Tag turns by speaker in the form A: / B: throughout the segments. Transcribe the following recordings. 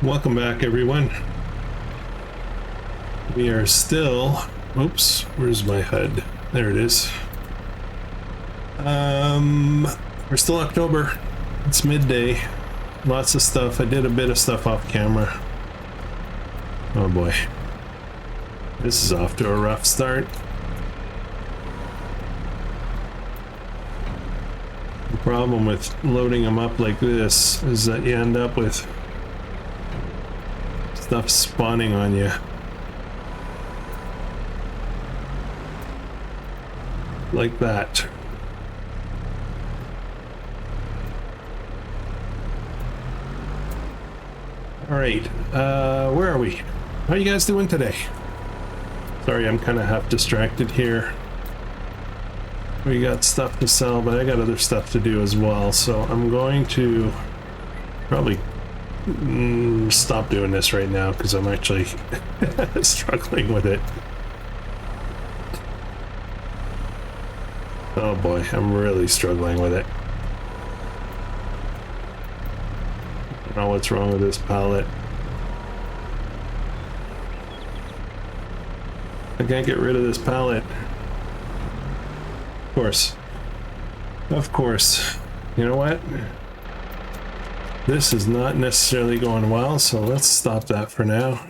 A: Welcome back, everyone. We are still, oops, where's my HUD? There it is. We're still October. It's midday. Lots of stuff. I did a bit of stuff off camera. Oh boy. This is off to a rough start. The problem with loading them up like this is that you end up with stuff spawning on you. Like that. Alright, where are we? How are you guys doing today? Sorry, I'm kind of half distracted here. We got stuff to sell, but I got other stuff to do as well, so I'm going to probably stop doing this right now because I'm actually struggling with it. Oh boy, I'm really struggling with it. I don't know what's wrong with this pallet. I can't get rid of this pallet. Of course. Of course. You know what? This is not necessarily going well, so let's stop that for now.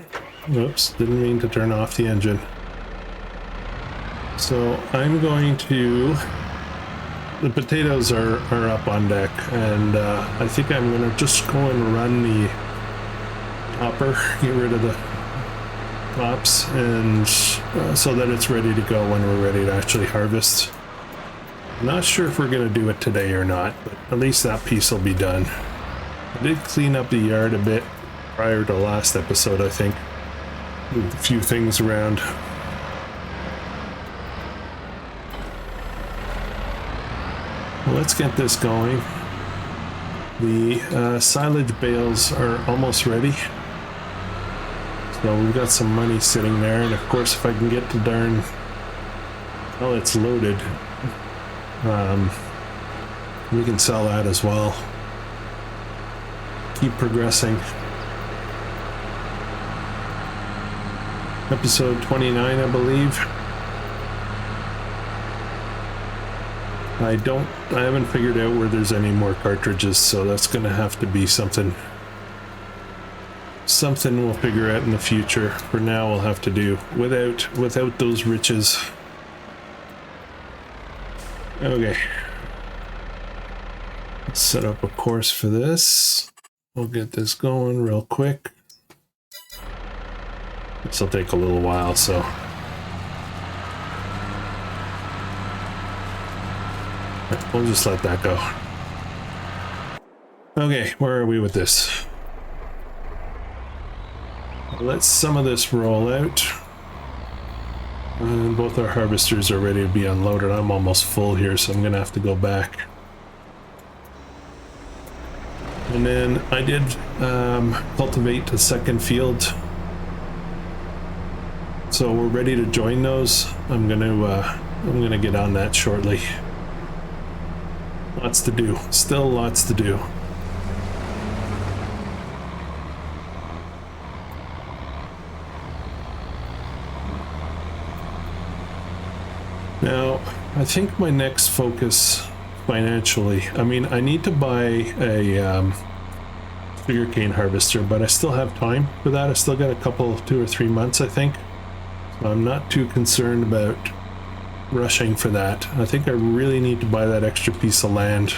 A: Oops, didn't mean to turn off the engine. So I'm going to... The potatoes are up on deck, and I think I'm going to just go and run the hopper, get rid of the tops, and so that it's ready to go when we're ready to actually harvest. I'm not sure if we're going to do it today or not, but at least that piece will be done. I did clean up the yard a bit prior to last episode, I think. Moved a few things around. Well, let's get this going. The silage bales are almost ready. So we've got some money sitting there, and of course if I can get to darn... Well, it's loaded. We can sell that as well. Keep progressing. Episode 29, I believe. I haven't figured out where there's any more cartridges, so that's gonna have to be something we'll figure out in the future. For now, we'll have to do without those riches. Okay. Let's set up a course for this. We'll get this going real quick. This will take a little while, so... We'll just let that go. Okay, where are we with this? Let some of this roll out. And both our harvesters are ready to be unloaded. I'm almost full here, so I'm gonna have to go back. And then I did cultivate the second field. So we're ready to join those. I'm gonna get on that shortly. Lots to do. Still lots to do. Now, I think my next focus financially, I mean, I need to buy a sugarcane harvester, but I still have time for that. I still got a couple, 2 or 3 months, I think. So I'm not too concerned about rushing for that. I think I really need to buy that extra piece of land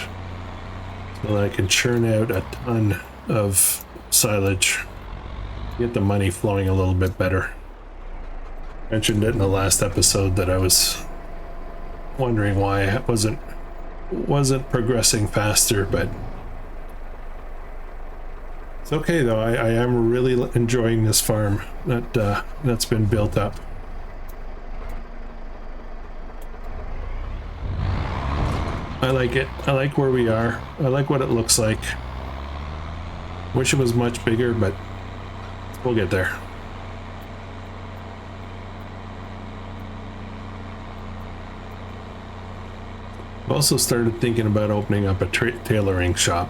A: so that I can churn out a ton of silage, get the money flowing a little bit better. I mentioned it in the last episode that I was wondering why I wasn't progressing faster, but it's okay though. I am really enjoying this farm that's been built up. I like it. I like where we are. I like what it looks like. Wish it was much bigger, but we'll get there. I've also started thinking about opening up a tailoring shop.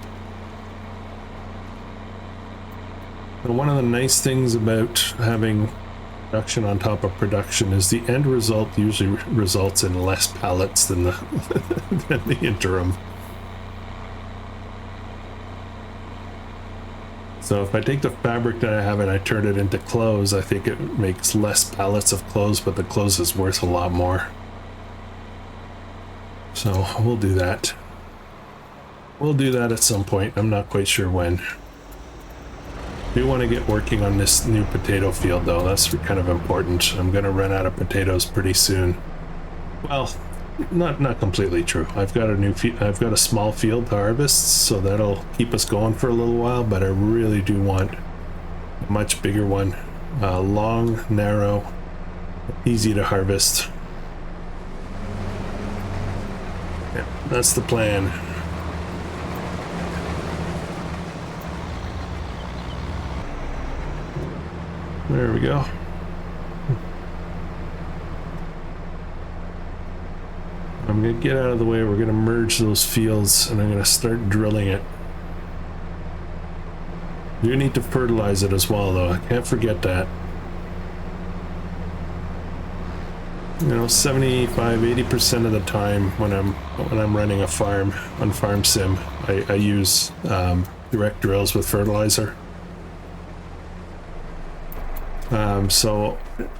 A: And one of the nice things about having production on top of production is the end result usually results in less pallets than the than the interim. So if I take the fabric that I have and I turn it into clothes, I think it makes less pallets of clothes, but the clothes is worth a lot more. So we'll do that. We'll do that at some point. I'm not quite sure when. I do want to get working on this new potato field though. That's kind of important. I'm going to run out of potatoes pretty soon. Well, not completely true. I've got a small field to harvest, so that'll keep us going for a little while, but I really do want a much bigger one. Long, narrow, easy to harvest. Yeah, that's the plan. There we go. I'm going to get out of the way. We're going to merge those fields and I'm going to start drilling it. You need to fertilize it as well though. I can't forget that. You know, 75–80% of the time when I'm running a farm on Farm Sim, I use direct drills with fertilizer. So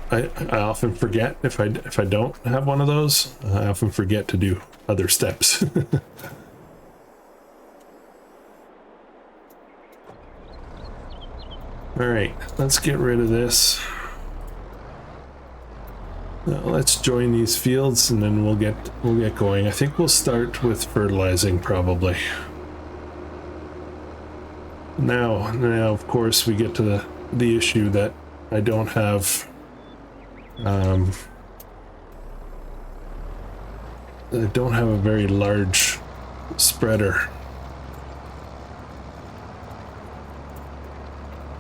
A: I often forget if I don't have one of those. I often forget to do other steps. All right, let's get rid of this. Now let's join these fields and then we'll get going. I think we'll start with fertilizing probably. Now of course we get to the issue that I don't have a very large spreader.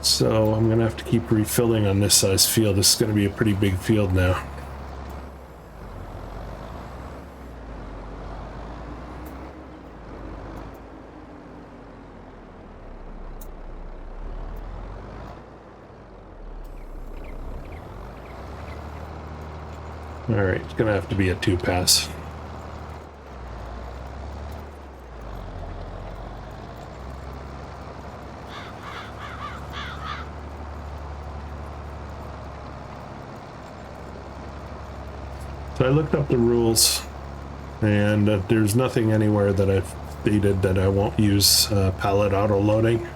A: So I'm gonna have to keep refilling on this size field. This is gonna be a pretty big field now. All right, it's gonna have to be a 2-pass. So I looked up the rules, and there's nothing anywhere that I've stated that I won't use pallet auto loading.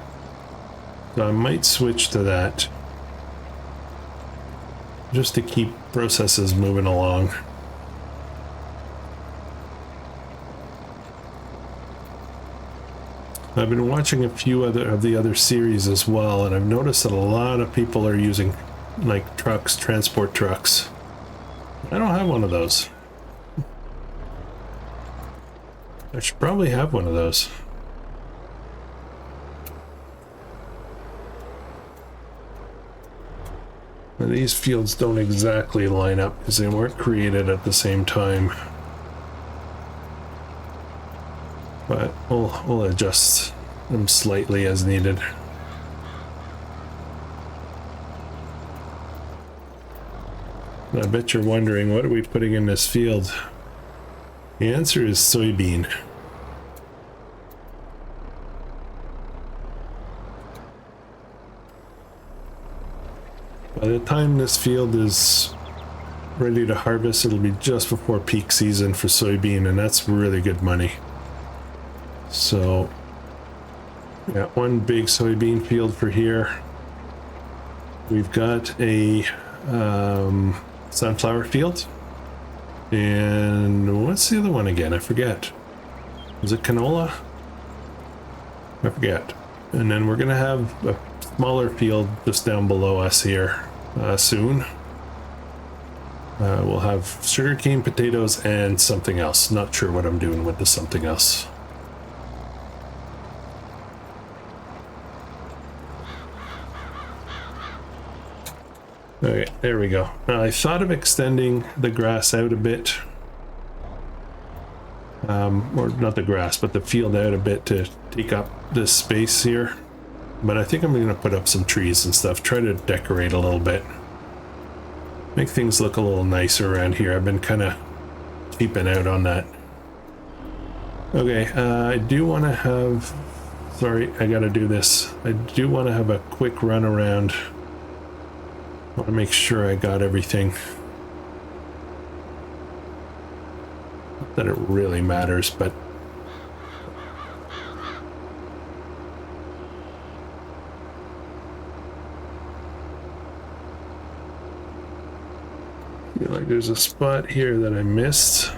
A: So I might switch to that, just to keep processes moving along. I've been watching a few of the other series as well, and I've noticed that a lot of people are using like trucks, transport trucks. I don't have one of those. I should probably have one of those. Now, these fields don't exactly line up because they weren't created at the same time. But we'll adjust them slightly as needed. I bet you're wondering, what are we putting in this field? The answer is soybean. By the time this field is ready to harvest, it'll be just before peak season for soybean, and that's really good money. So, yeah, one big soybean field for here. We've got a sunflower field. And what's the other one again? I forget. Is it canola? I forget. And then we're going to have a smaller field just down below us here soon. We'll have sugarcane, potatoes, and something else. Not sure what I'm doing with the something else. Okay, there we go. Now, I thought of extending the grass out a bit. Or not the grass, but the field out a bit to take up this space here. But I think I'm going to put up some trees and stuff, try to decorate a little bit. Make things look a little nicer around here. I've been kind of keeping out on that. Okay, I do want to have... Sorry, I got to do this. I do want to have a quick run around. I want to make sure I got everything. Not that it really matters, but... I feel like there's a spot here that I missed.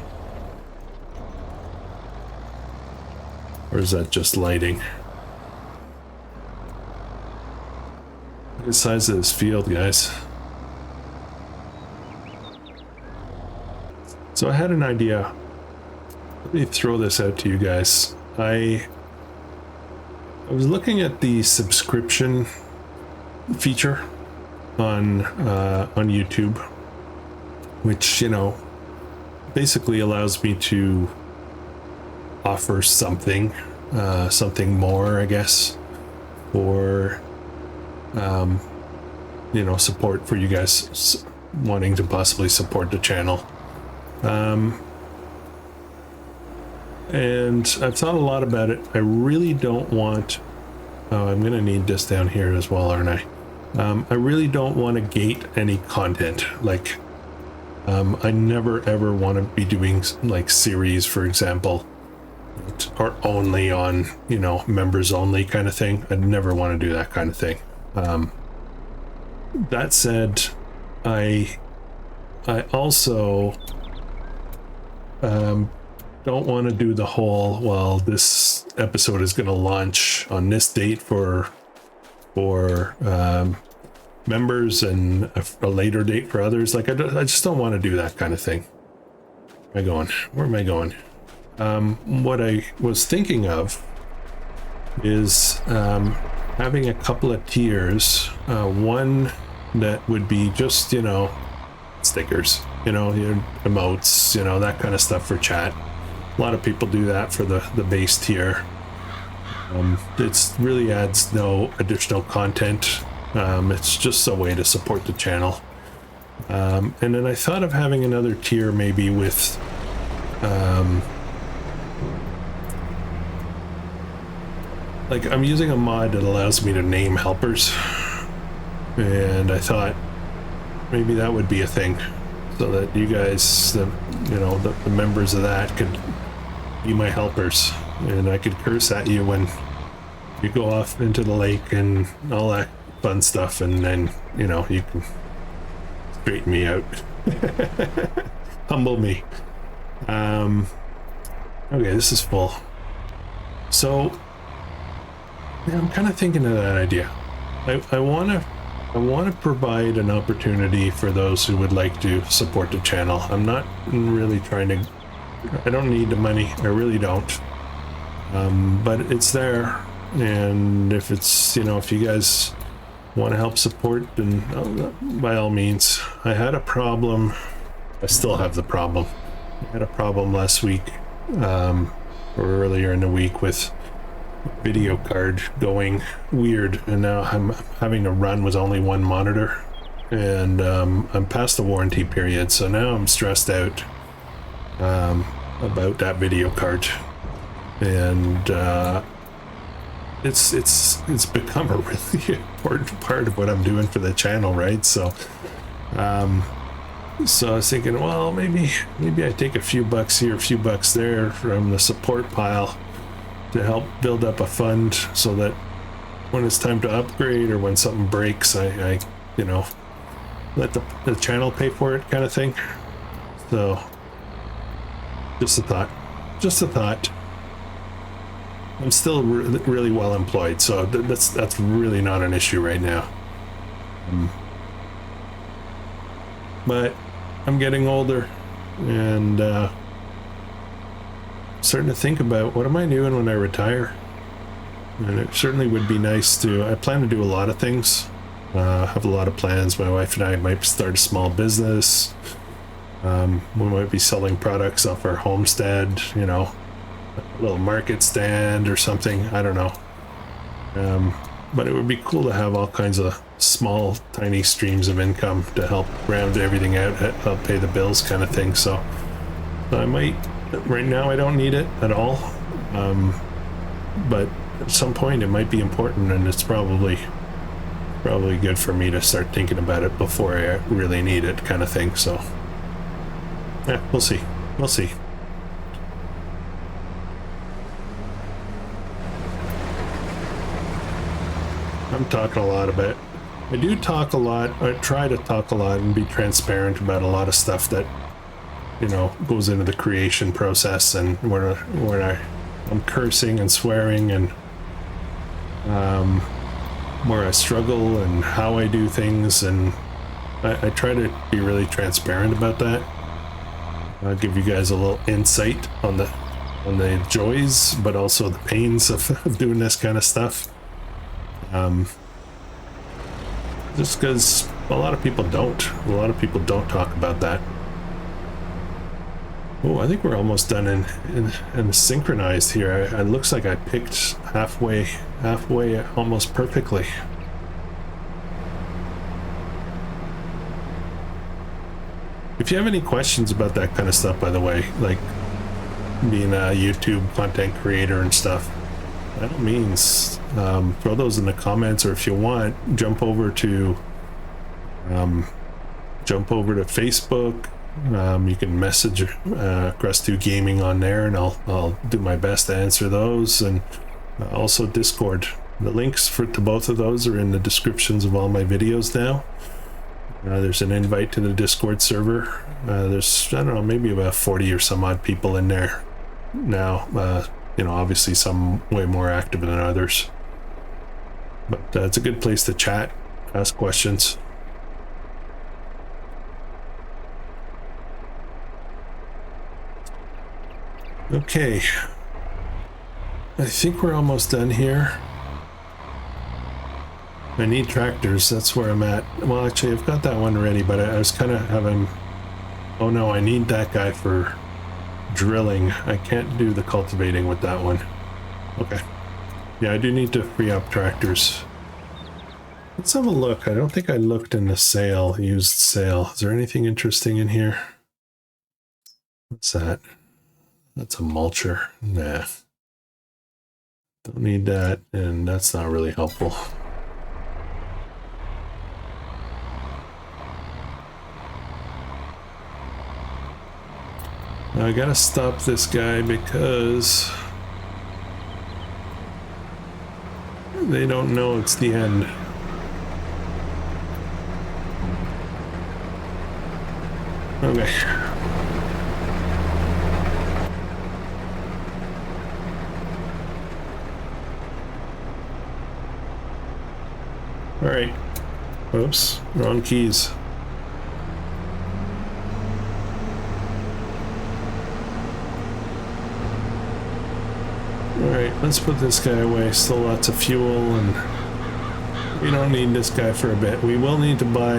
A: Or is that just lighting? Look at the size of this field, guys. So I had an idea. Let me throw this out to you guys. I was looking at the subscription feature on YouTube, which, you know, basically allows me to offer something more, I guess, for you know, support for you guys wanting to possibly support the channel. And I've thought a lot about it. I really don't want... Oh, I'm gonna need this down here as well, aren't I? I really don't want to gate any content. Like, I never ever want to be doing like series, for example, or only on, you know, members only kind of thing. I'd never want to do that kind of thing. That said, I also don't want to do the whole, well, this episode is going to launch on this date for members and a later date for others. Like, I just don't want to do that kind of thing. Where am I going? Where am I going? What I was thinking of is having a couple of tiers. One that would be just, you know, stickers, you know, your emotes, you know, that kind of stuff for chat. A lot of people do that for the base tier. It really adds no additional content. It's just a way to support the channel. And then I thought of having another tier maybe with like, I'm using a mod that allows me to name helpers, and I thought maybe that would be a thing, so that you guys, the members of that could be my helpers, and I could curse at you when you go off into the lake and all that fun stuff, and then, you know, you can straighten me out. Humble me. Okay, this is full. So yeah, I'm kind of thinking of that idea. I want to provide an opportunity for those who would like to support the channel. I'm not really trying to... I don't need the money. I really don't. But it's there. And if it's, you know, if you guys want to help support, then by all means. I had a problem. I still have the problem. I had a problem last week, or earlier in the week, with video card going weird, and now I'm having to run with only one monitor, and I'm past the warranty period, so now I'm stressed out about that video card, and it's become a really important part of what I'm doing for the channel, right? So so I was thinking, well, maybe I take a few bucks here, a few bucks there from the support pile to help build up a fund, so that when it's time to upgrade or when something breaks, I you know, let the channel pay for it, kind of thing. So just a thought. I'm still really well employed, so that's really not an issue right now. But I'm getting older, and starting to think about what am I doing when I retire. And it certainly would be nice to... I plan to do a lot of things. Have a lot of plans. My wife and I might start a small business. We might be selling products off our homestead, you know, a little market stand or something. I don't know. But it would be cool to have all kinds of small, tiny streams of income to help round everything out, help pay the bills kind of thing. So I might, right now I don't need it at all. But at some point it might be important, and it's probably good for me to start thinking about it before I really need it kind of thing. So yeah, we'll see. We'll see. I'm talking a lot about, I do talk a lot, I try to talk a lot and be transparent about a lot of stuff that, you know, goes into the creation process, and where I'm cursing and swearing, and where I struggle and how I do things, and I try to be really transparent about that. I'll give you guys a little insight on the joys, but also the pains of doing this kind of stuff. Just because a lot of people don't talk about that. Oh, I think we're almost done in synchronized here. It looks like I picked halfway almost perfectly. If you have any questions about that kind of stuff, by the way, like being a YouTube content creator and stuff, by all means, throw those in the comments, or if you want, jump over to Facebook. You can message Krustoo Gaming on there, and I'll do my best to answer those. And also Discord. The links to both of those are in the descriptions of all my videos now. There's an invite to the Discord server. There's, I don't know, maybe about 40 or some odd people in there now. You know, obviously some way more active than others. But it's a good place to chat, ask questions. Okay, I think we're almost done here. I need tractors, that's where I'm at. Well, actually, I've got that one ready, but I was kind of having... Oh no, I need that guy for drilling. I can't do the cultivating with that one. Okay. Yeah, I do need to free up tractors. Let's have a look. I don't think I looked in the sale, used sale. Is there anything interesting in here? What's that? That's a mulcher. Nah. Don't need that, and that's not really helpful. Now I gotta stop this guy because they don't know it's the end. Okay. All right. Oops, wrong keys. Alright, let's put this guy away. Still lots of fuel, and we don't need this guy for a bit. We will need to buy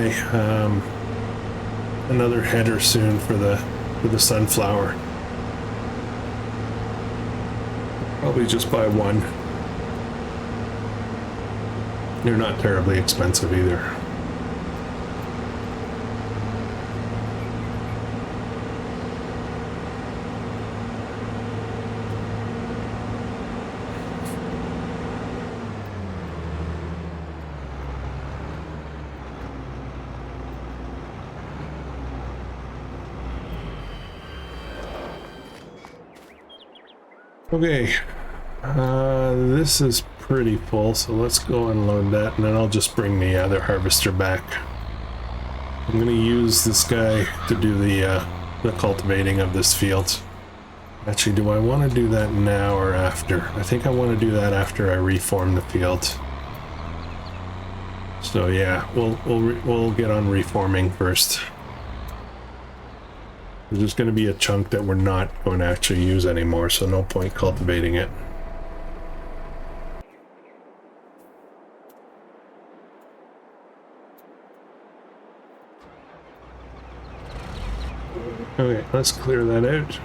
A: another header soon for the sunflower. Probably just buy one. They're not terribly expensive either. Okay, this is pretty full, so let's go unload that, and then I'll just bring the other harvester back. I'm gonna use this guy to do the cultivating of this field. Actually, do I want to do that now or after? I think I want to do that after I reform the field. So yeah, we'll get on reforming first. There's going to be a chunk that we're not going to actually use anymore, so no point cultivating it. Okay, let's clear that out.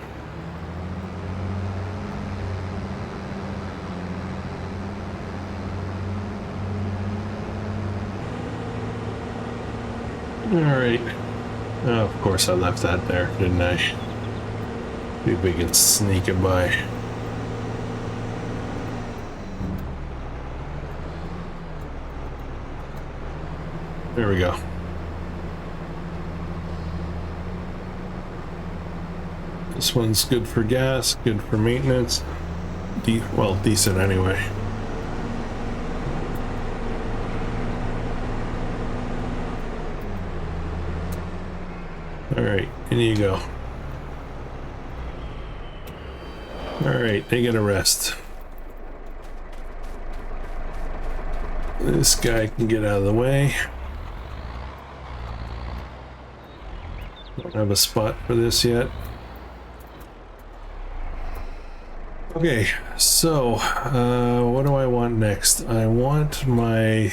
A: Alright. Oh, of course I left that there, didn't I? See if we can sneak it by. There we go. This one's good for gas, good for maintenance. Well, decent anyway. Alright, in you go. Alright, they get a rest. This guy can get out of the way. Don't have a spot for this yet. Okay, so what do I want next? I want my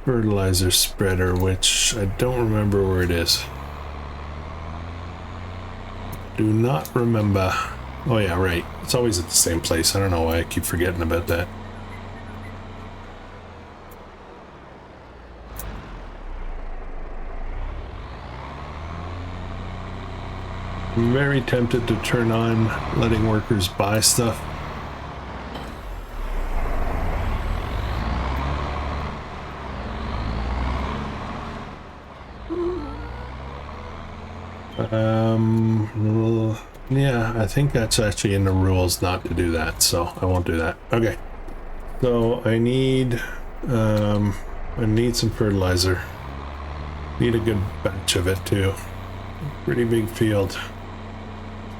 A: fertilizer spreader, which I don't remember where it is. Do not remember. Oh yeah, right. It's always at the same place. I don't know why I keep forgetting about that. I'm very tempted to turn on letting workers buy stuff. Yeah, I think that's actually in the rules not to do that, so I won't do that. Okay, so I need some fertilizer. Need a good batch of it too. Pretty big field.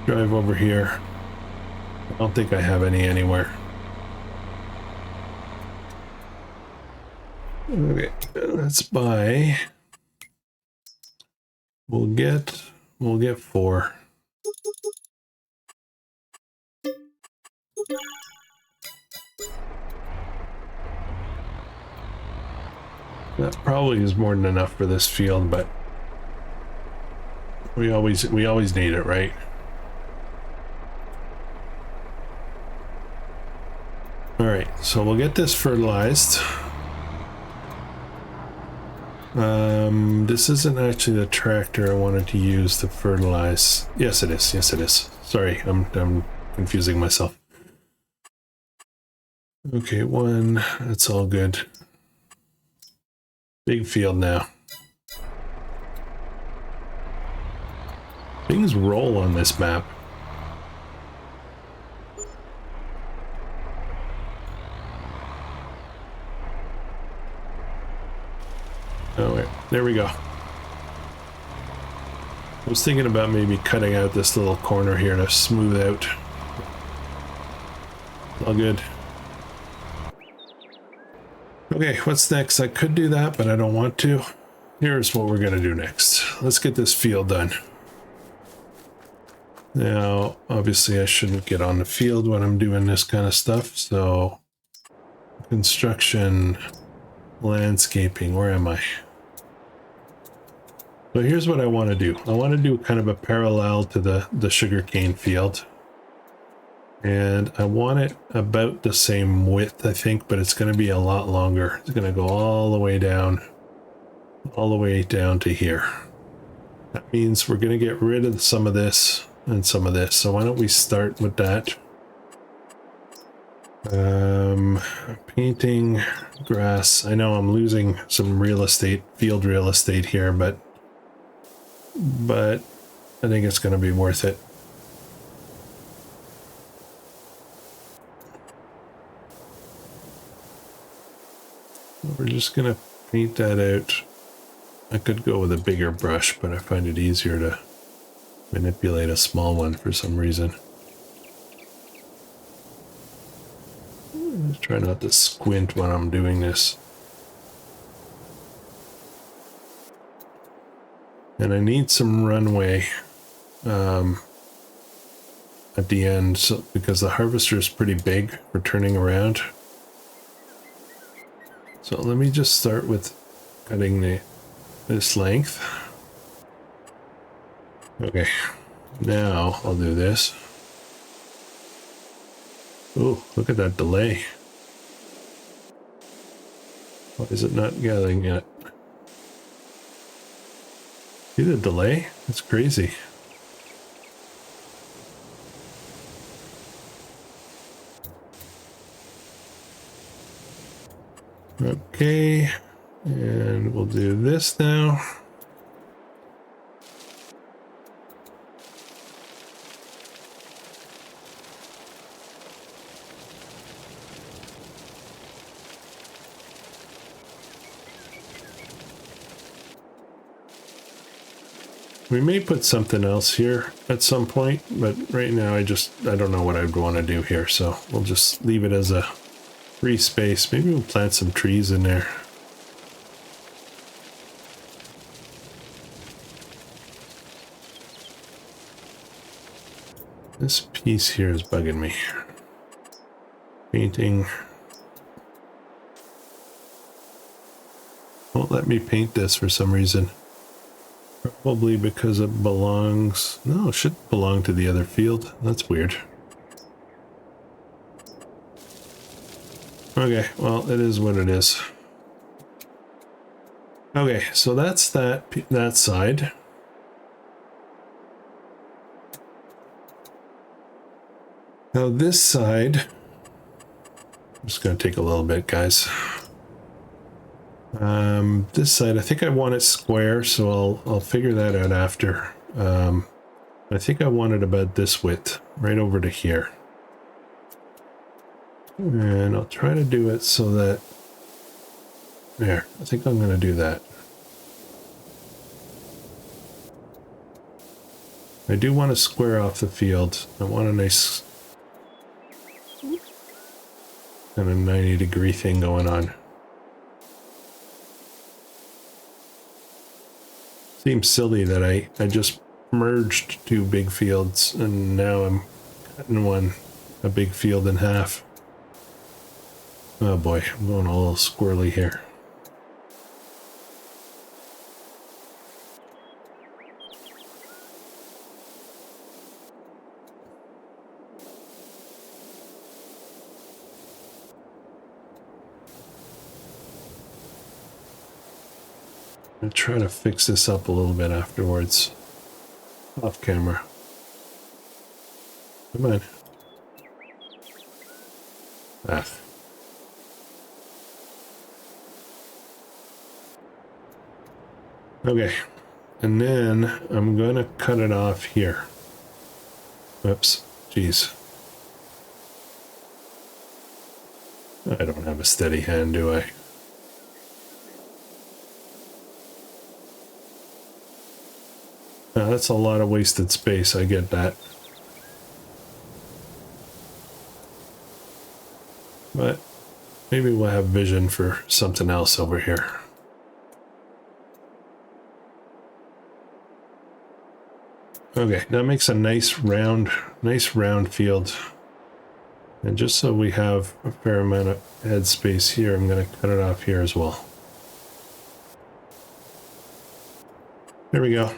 A: Drive over here. I don't think I have any anywhere. Okay, let's buy. We'll get 4. That probably is more than enough for this field, but we always need it, right? All right, so we'll get this fertilized. This isn't actually the tractor I wanted to use to fertilize. Yes, it is. Yes, it is. Sorry, I'm confusing myself. Okay, 1. That's all good. Big field now. Things roll on this map. Oh, wait. There we go. I was thinking about maybe cutting out this little corner here to smooth out. All good. Okay, what's next? I could do that, but I don't want to. Here's what we're gonna do next. Let's get this field done. Now, obviously I shouldn't get on the field when I'm doing this kind of stuff, so construction, landscaping, where am I? So here's what I want to do. I want to do kind of a parallel to the sugarcane field. And I want it about the same width, I think, but it's going to be a lot longer. It's going to go all the way down to here. That means we're going to get rid of some of this and some of this. So why don't we start with that? Painting, grass. I know I'm losing some real estate, field real estate here, but I think it's going to be worth it. We're just going to paint that out. I could go with a bigger brush, but I find it easier to manipulate a small one for some reason. Try not to squint when I'm doing this. And I need some runway at the end, so, because the harvester is pretty big for turning around. So let me just start with cutting this length. Okay, now I'll do this. Oh, look at that delay. Why is it not gathering yet? See the delay? That's crazy. Okay, and we'll do this now. We may put something else here at some point, but right now I don't know what I'd want to do here, so we'll just leave it as a free space. Maybe we'll plant some trees in there. This piece here is bugging me. Painting. Won't let me paint this for some reason. Probably because it belongs... No, it should belong to the other field. That's weird. Okay, well, it is what it is. Okay, so that's that side. Now this side... I'm just going to take a little bit, guys. This side, I think I want it square, so I'll figure that out after. I think I want it about this width, right over to here. And I'll try to do it so that... There, I think I'm going to do that. I do want to square off the field. I want a nice kind of 90-degree thing going on. Seems silly that I just merged two big fields and now I'm cutting a big field in half. Oh boy, I'm going a little squirrely here. I'm trying to fix this up a little bit afterwards. Off camera. Come on. Ah. Okay. And then I'm going to cut it off here. Whoops. Jeez. I don't have a steady hand, do I? That's a lot of wasted space, I get that. But maybe we'll have vision for something else over here. Okay, that makes a nice round field. And just so we have a fair amount of head space here, I'm going to cut it off here as well. There we go.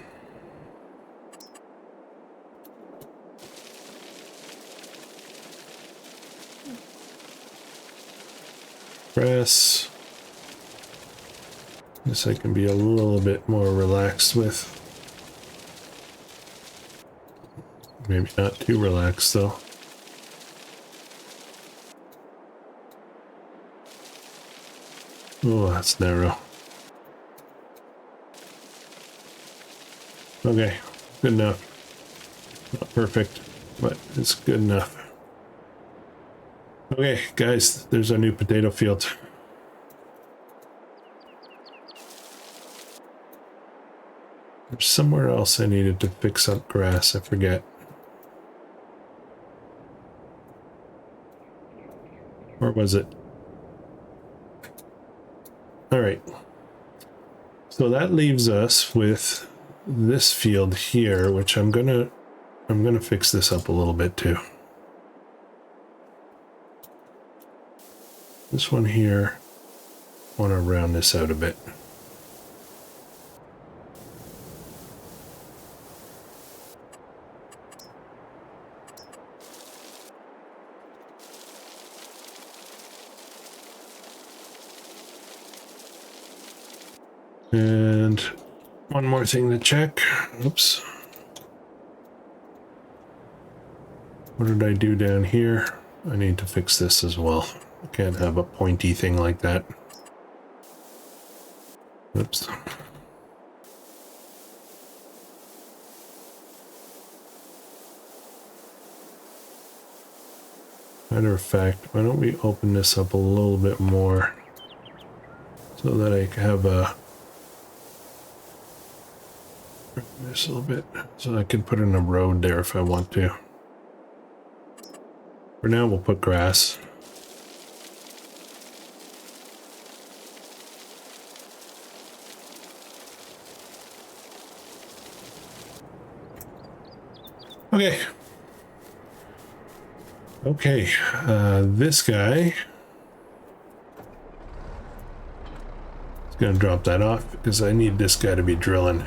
A: Press. This I can be a little bit more relaxed with. Maybe not too relaxed though. Oh, that's narrow. Okay, good enough. Not perfect, but it's good enough. Okay, guys, there's our new potato field. There's somewhere else I needed to fix up grass, I forget. Or was it? All right. So that leaves us with this field here, which I'm gonna fix this up a little bit too. This one here, I want to round this out a bit. And one more thing to check. Oops. What did I do down here? I need to fix this as well. I can't have a pointy thing like that. Oops. Matter of fact, why don't we open this up a little bit more so that I can have a this a little bit so I can put in a road there if I want to. For now, we'll put grass. Okay. Okay, this guy is going to drop that off because I need this guy to be drilling.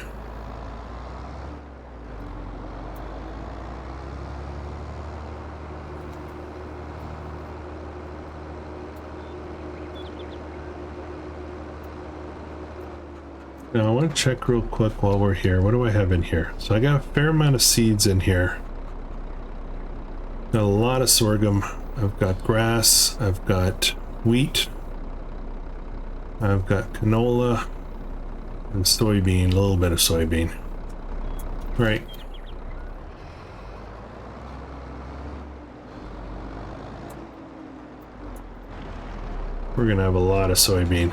A: Now I want to check real quick while we're here. What do I have in here? So I got a fair amount of seeds in here. Got a lot of sorghum. I've got grass. I've got wheat. I've got canola and soybean, a little bit of soybean. Right. We're gonna have a lot of soybean.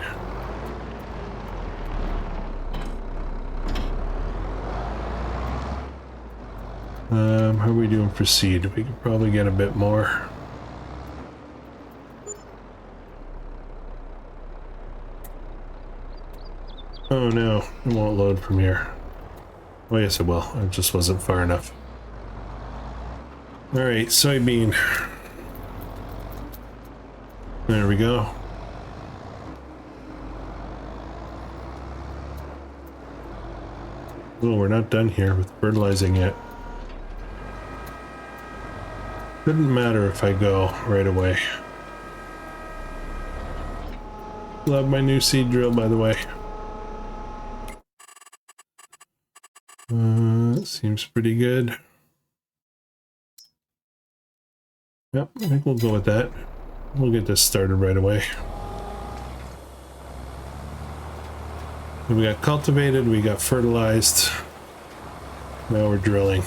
A: How are we doing for seed? We could probably get a bit more. Oh no, it won't load from here. Oh yes it will, it just wasn't far enough. Alright, soybean. There we go. Oh, we're not done here with fertilizing yet. Couldn't matter if I go right away. Love my new seed drill, by the way. Seems pretty good. Yep, I think we'll go with that. We'll get this started right away. We got cultivated, we got fertilized. Now we're drilling.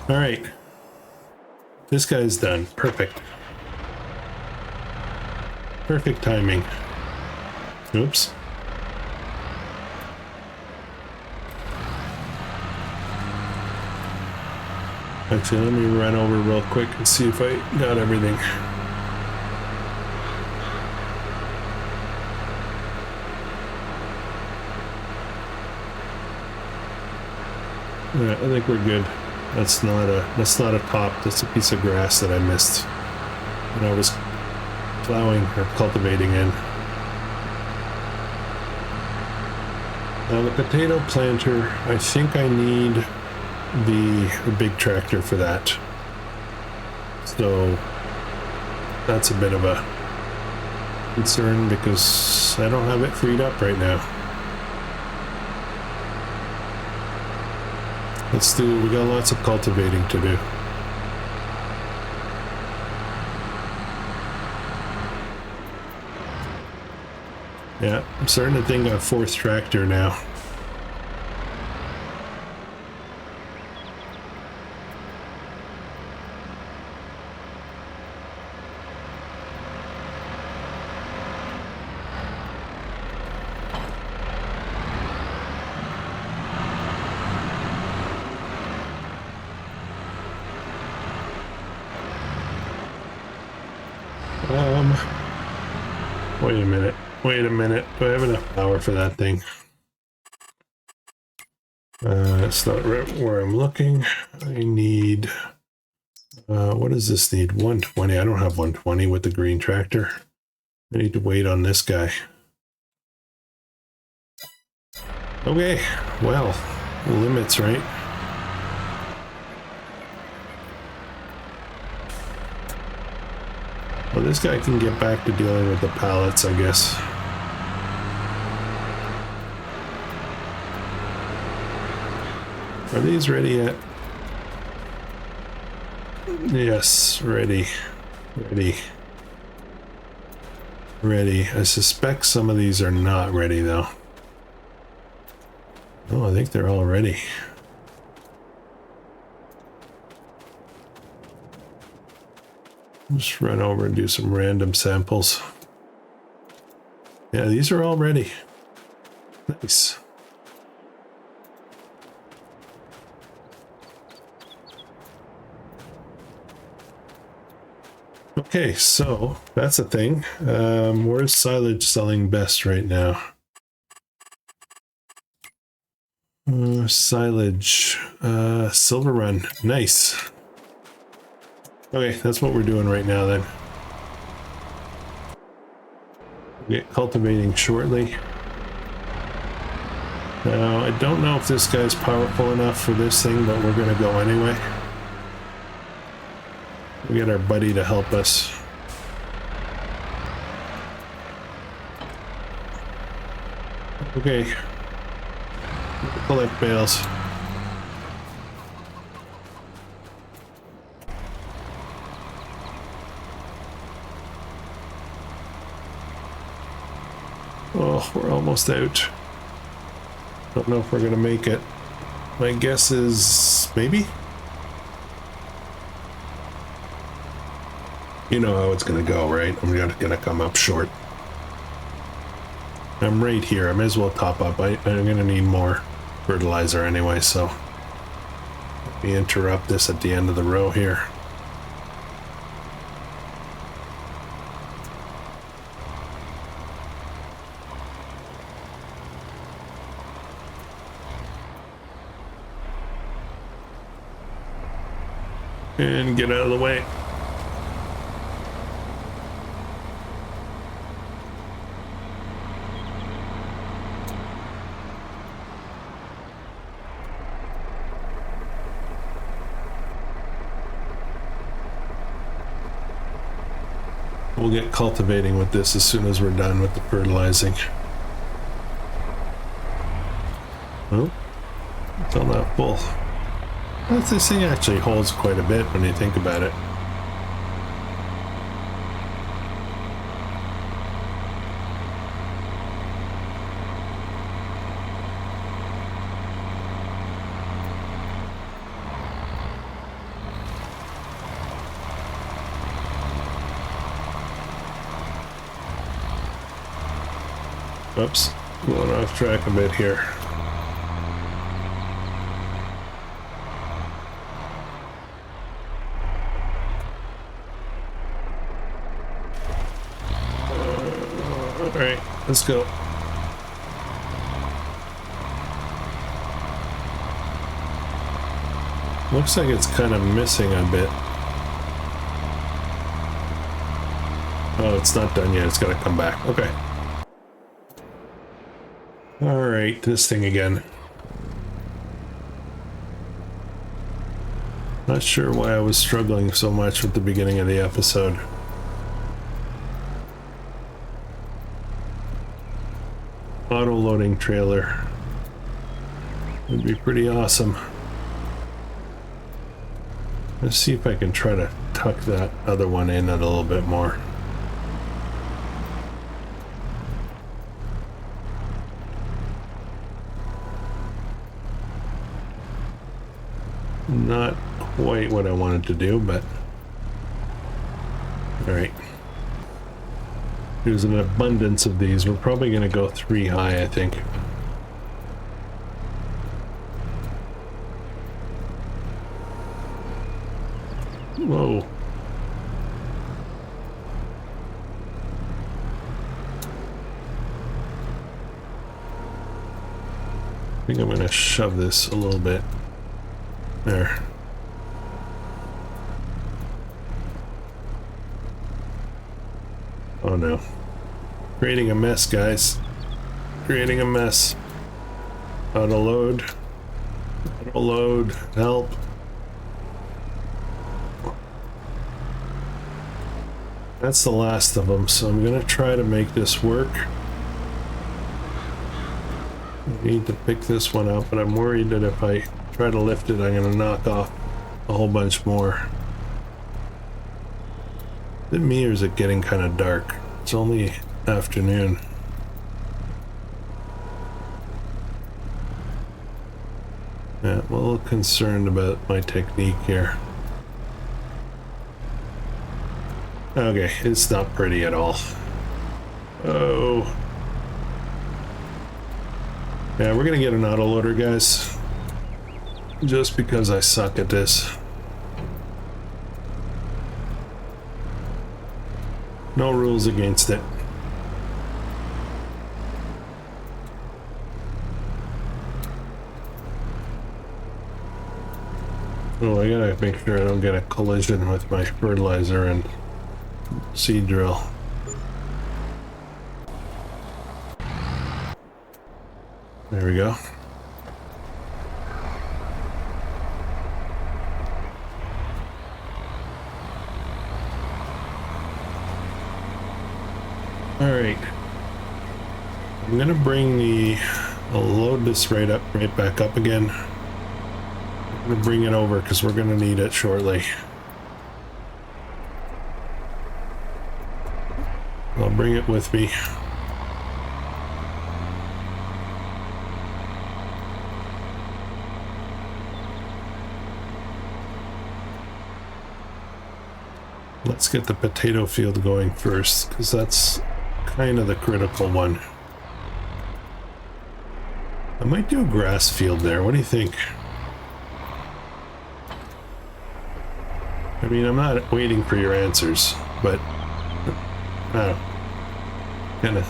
A: All right, this guy's done. Perfect. Perfect timing. Oops. Actually, let me run over real quick and see if I got everything. Yeah, I think we're good. That's not a top, that's a piece of grass that I missed when I was plowing or cultivating in. Now the potato planter, I think I need the big tractor for that. So that's a bit of a concern because I don't have it freed up right now. We got lots of cultivating to do. Yeah, I'm starting to think a fourth tractor now. Wait a minute. Do I have enough power for that thing? That's not right where I'm looking. I need... what does this need? 120. I don't have 120 with the green tractor. I need to wait on this guy. Okay, well, limits, right? Well, this guy can get back to dealing with the pallets, I guess. Are these ready yet? Yes, ready. Ready. Ready. I suspect some of these are not ready though. Oh, I think they're all ready. Just run over and do some random samples. Yeah, these are all ready. Nice. Okay, so that's a thing. Where's silage selling best right now? Silage, Silver Run, nice. Okay, that's what we're doing right now then. We'll get cultivating shortly. Now, I don't know if this guy's powerful enough for this thing, but we're gonna go anyway. We get our buddy to help us. Okay. Collect bales. Oh, we're almost out. Don't know if we're gonna make it. My guess is maybe. You know how it's gonna go, right? I'm gonna come up short. I'm right here. I may as well top up. I'm gonna need more fertilizer anyway, so let me interrupt this at the end of the row here. And get out of the way. We'll get cultivating with this as soon as we're done with the fertilizing. Oh, it's all not full. This thing actually holds quite a bit when you think about it. Oops, going off track a bit here. Alright, let's go. Looks like it's kind of missing a bit. Oh, it's not done yet. It's got to come back. Okay. Alright, this thing again. Not sure why I was struggling so much with the beginning of the episode. Auto-loading trailer would be pretty awesome. Let's see if I can try to tuck that other one in a little bit more. Not quite what I wanted to do, but all right. There's an abundance of these. We're probably going to go 3 high, I think. Whoa. I think I'm going to shove this a little bit. There. Oh no. Creating a mess, guys. Creating a mess. Auto load. Auto load. Help. That's the last of them, so I'm gonna try to make this work. I need to pick this one up, but I'm worried that if I try to lift it, I'm gonna knock off a whole bunch more. Is it me or is it getting kind of dark? It's only afternoon. Yeah, I'm a little concerned about my technique here. Okay, it's not pretty at all. Oh. Yeah, we're gonna get an autoloader, guys. Just because I suck at this. No rules against it. Oh, I gotta make sure I don't get a collision with my fertilizer and seed drill. There we go. All right. I'm gonna bring I'll load this right back up again. I'm gonna bring it over because we're gonna need it shortly. I'll bring it with me. Let's get the potato field going first, because that's kind of the critical one. I might do a grass field there. What do you think? I mean, I'm not waiting for your answers, but I don't know, kind of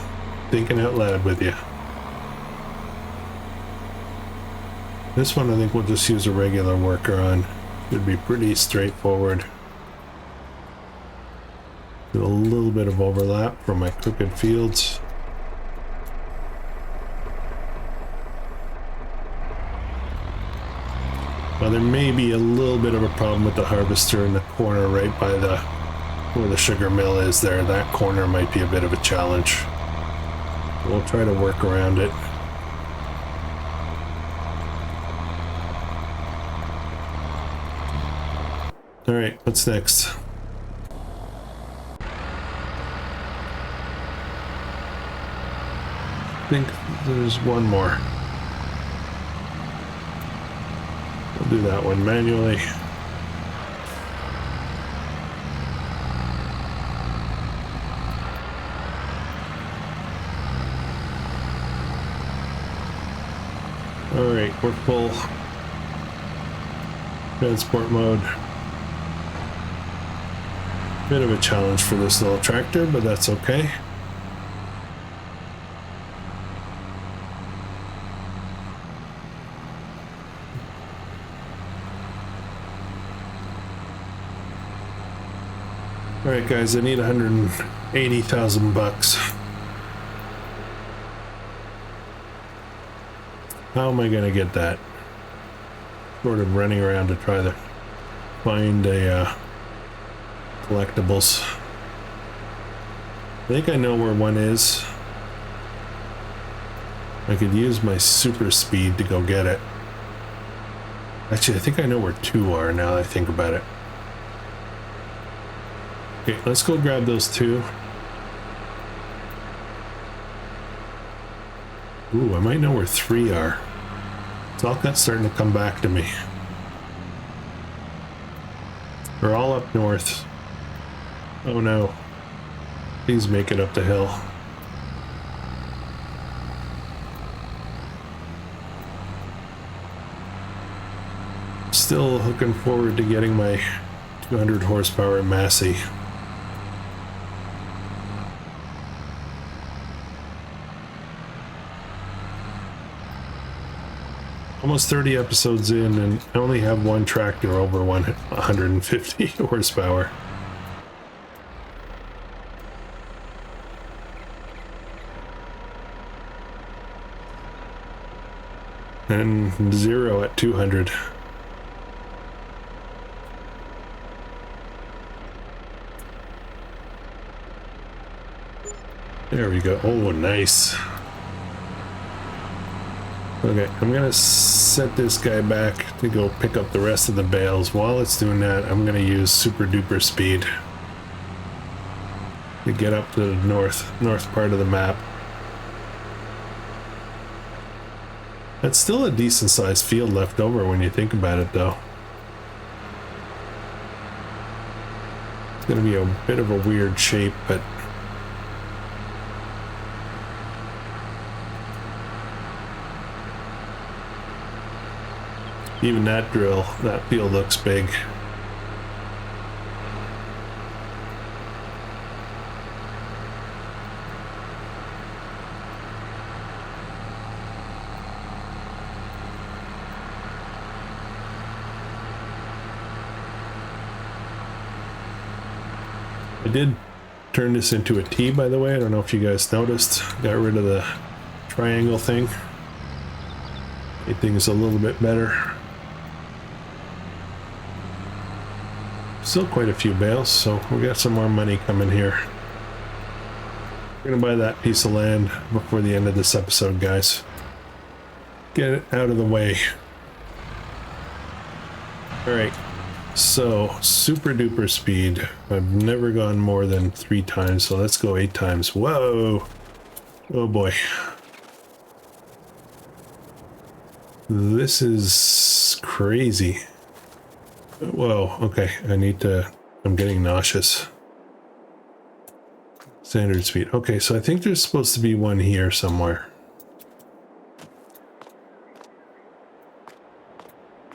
A: thinking out loud with you. This one I think we'll just use a regular worker on. Should be pretty straightforward. Do a little bit of overlap from my crooked fields. Well, there may be a little bit of a problem with the harvester in the corner right by where the sugar mill is there. That corner might be a bit of a challenge. We'll try to work around it. All right, what's next? I think there's one more. We'll do that one manually. All right, we're full. Transport mode. Bit of a challenge for this little tractor, but that's okay. All right, guys, I need 180,000 bucks. How am I gonna get that? Sort of running around to try to find a collectibles. I think I know where one is. I could use my super speed to go get it. Actually, I think I know where two are now that I think about it. Okay, let's go grab those two. Ooh, I might know where three are. It's all that's starting to come back to me. They're all up north. Oh no. Please make it up the hill. Still looking forward to getting my 200 horsepower Massey. Almost 30 episodes in, and I only have one tractor over 150 horsepower. And 0 at 200. There we go. Oh, nice. Okay, I'm gonna set this guy back to go pick up the rest of the bales. While it's doing that, I'm gonna use super duper speed to get up to the north part of the map. That's still a decent sized field left over when you think about it, though. It's gonna be a bit of a weird shape, but even that drill, that field looks big. I did turn this into a T, by the way. I don't know if you guys noticed. Got rid of the triangle thing. Made things a little bit better. Still quite a few bales, so we got some more money coming here. We're gonna buy that piece of land before the end of this episode, guys. Get it out of the way. Alright, so super duper speed. I've never gone more than 3 times, so let's go 8 times. Whoa! Oh boy. This is crazy. Whoa, okay, I'm getting nauseous. Standard speed. Okay, so I think there's supposed to be one here somewhere.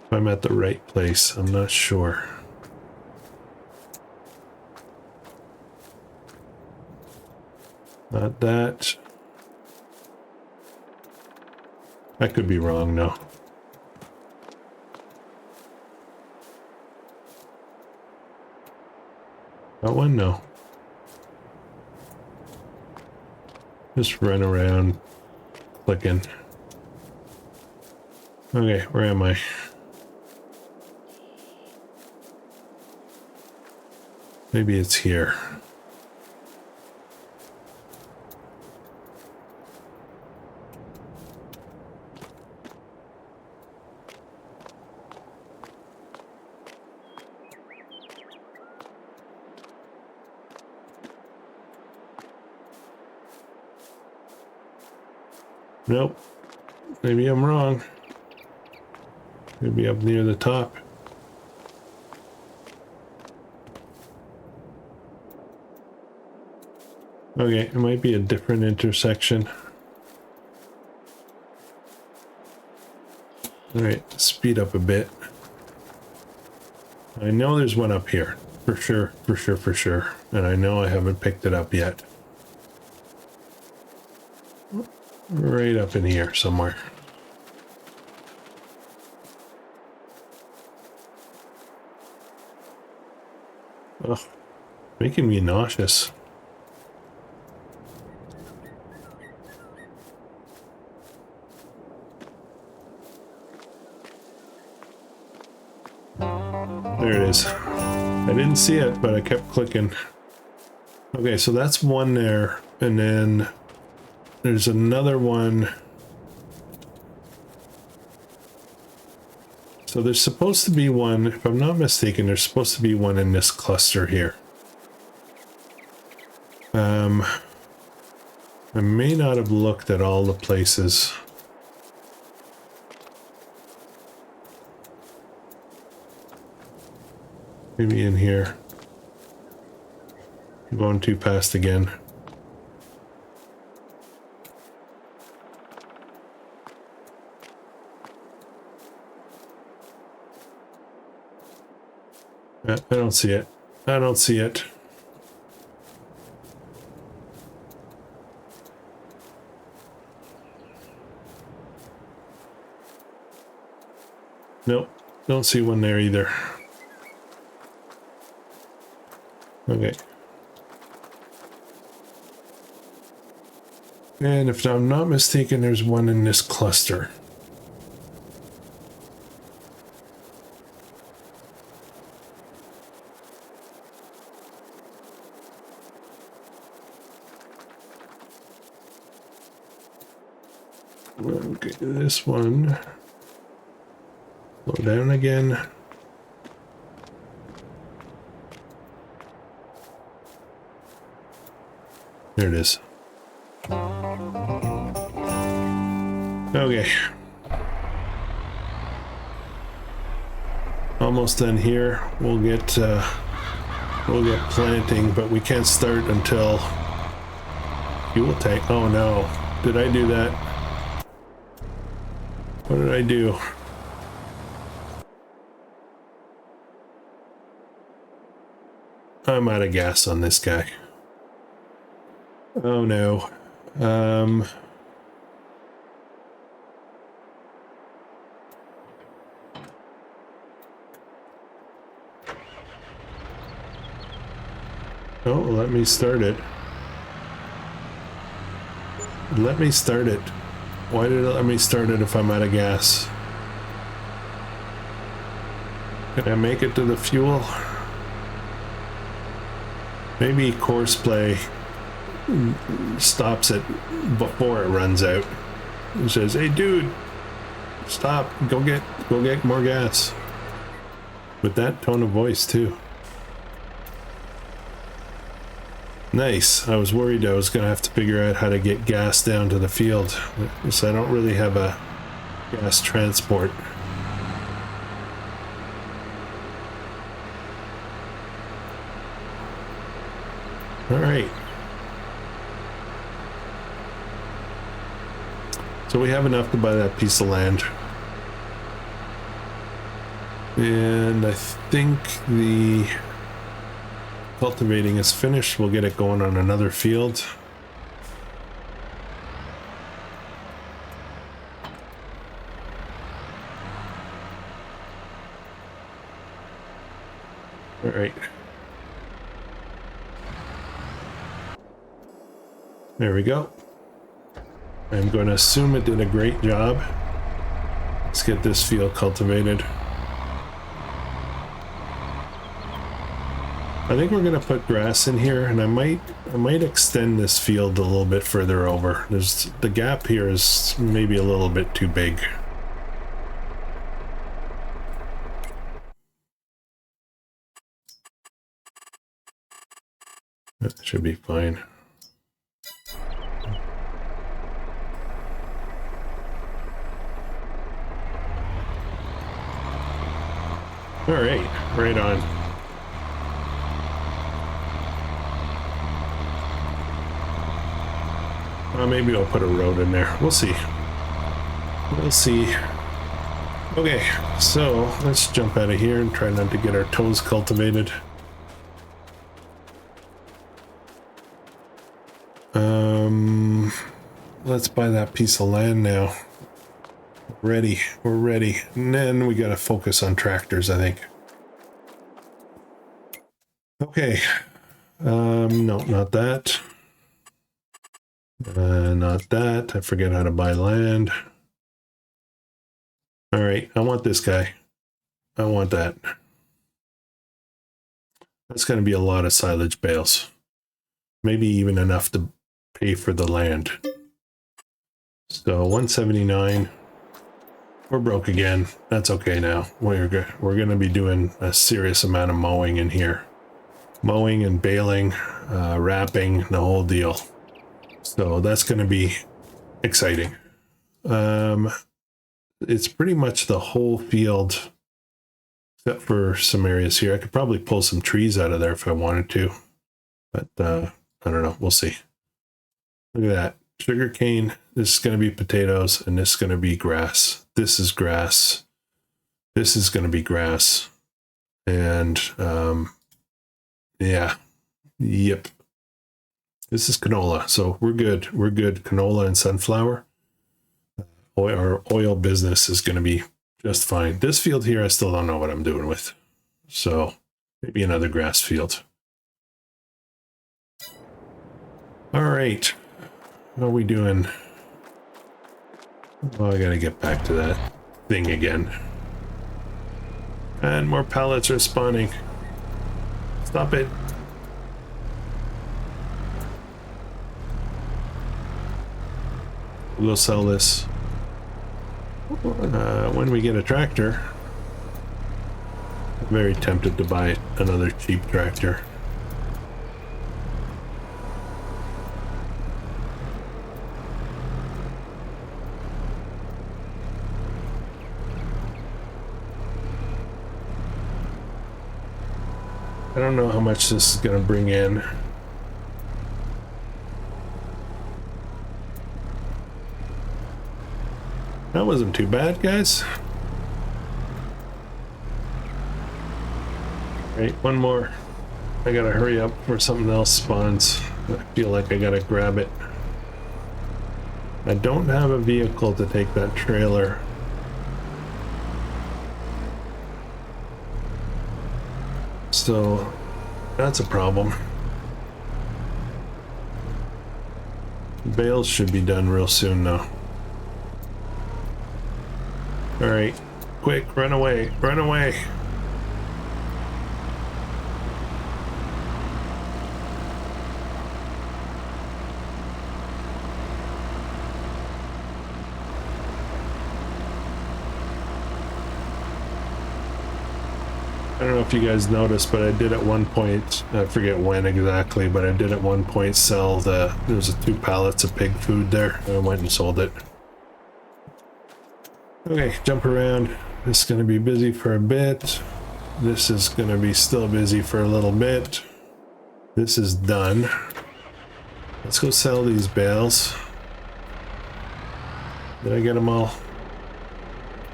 A: If I'm at the right place, I'm not sure. Not that. I could be wrong, no. That one? No. Just run around clicking. Okay, where am I? Maybe it's here. Nope. Maybe I'm wrong. Maybe up near the top. Okay, it might be a different intersection. Alright, speed up a bit. I know there's one up here. For sure, for sure, for sure. And I know I haven't picked it up yet. Right up in here somewhere. Ugh, making me nauseous. There it is. I didn't see it, but I kept clicking. Okay, so that's one there, and then there's another one. So there's supposed to be one, if I'm not mistaken, there's supposed to be one in this cluster here. I may not have looked at all the places. Maybe in here. I'm going too fast again. I don't see it. I don't see it. Nope, don't see one there either. Okay. And if I'm not mistaken, there's one in this cluster. Okay, this one. Slow down again. There it is. Okay. Almost done here. We'll get planting, but we can't start until fuel tank. Oh no. Did I do that? What did I do? I'm out of gas on this guy. Oh no. Oh, let me start it. Let me start it. Why did it let me start it if I'm out of gas? Can I make it to the fuel? Maybe course play stops it before it runs out. It says, "Hey dude, stop, go get more gas." With that tone of voice too. Nice. I was worried I was gonna have to figure out how to get gas down to the field, because I don't really have a gas transport. All right. So we have enough to buy that piece of land. And I think the cultivating is finished. We'll get it going on another field. All right. There we go. I'm going to assume it did a great job. Let's get this field cultivated. I think we're going to put grass in here, and I might extend this field a little bit further over. The gap here is maybe a little bit too big. That should be fine. All right, right on. Maybe I'll put a road in there. We'll see. We'll see. Okay, so let's jump out of here and try not to get our toes cultivated. Let's buy that piece of land now. Ready. We're ready. And then we gotta focus on tractors, I think. Okay. No, not that. Not that. I forget how to buy land. All right, I want this guy. I want that. That's going to be a lot of silage bales. Maybe even enough to pay for the land. So 179. We're broke again. That's okay now. We're going to be doing a serious amount of mowing in here. Mowing and baling, wrapping, the whole deal. So that's going to be exciting. It's pretty much the whole field, except for some areas here. I could probably pull some trees out of there if I wanted to, but I don't know. We'll see. Look at that. Sugar cane. This is going to be potatoes, and this is going to be grass. This is grass. This is going to be grass. And yeah. Yep. This is canola, so we're good. We're good. Canola and sunflower. Our oil business is going to be just fine. This field here, I still don't know what I'm doing with. So maybe another grass field. All right. How are we doing? Oh, I got to get back to that thing again. And more pallets are spawning. Stop it. We'll sell this. when we get a tractor, I'm very tempted to buy another cheap tractor. I don't know how much this is going to bring in. That wasn't too bad, guys. Right, one more. I gotta hurry up before something else spawns. I feel like I gotta grab it. I don't have a vehicle to take that trailer. So that's a problem. Bales should be done real soon though. Alright, quick, run away, run away. I don't know if you guys noticed, but I did at one point, I forget when exactly, but I did at one point sell there's 2 pallets of pig food there. I went and sold it. Okay, jump around. This is going to be busy for a bit. This is going to be still busy for a little bit. This is done. Let's go sell these bales. Did I get them all?